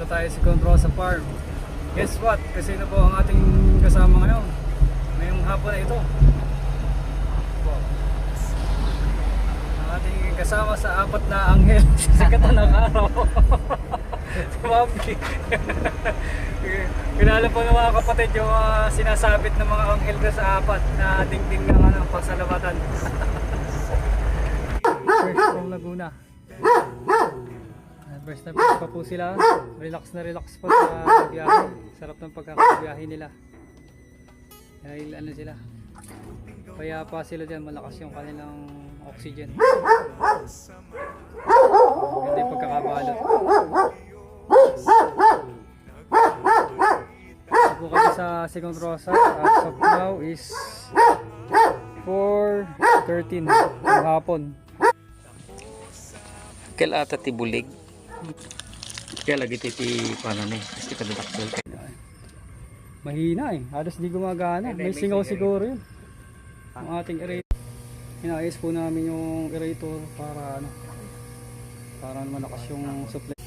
tayo sa Conrosa Farm. Guess what? Kasi na po ang ating kasama ngayon. Ngayong hapon na ito. Ang ating kasama sa apat na anghel sa sikatan ng araw. Si Mami. Kilala po ng mga kapatid yung sinasabit ng mga anghel ko sa apat na dingding ng pagsalamatan. First from Laguna. First time pa po sila. Relax na relax pa sa biyahe. Sarap ng pagkakabiyahe nila. Dahil ano sila, kaya pa sila dyan, malakas yung kanilang oxygen. Ganda yung pagkakabalot. Po kami sa Second Rosa. As of now is 4:13 ng hapon. Kaya ata tibulig. Kaya lagi titi paano ni? Kasi kadadakdol. Mahina eh. Halos di gumagana. May singaw siguro yun. Ang ating aerator. Inaayos po namin yung aerator para ano, para malakas yung supply.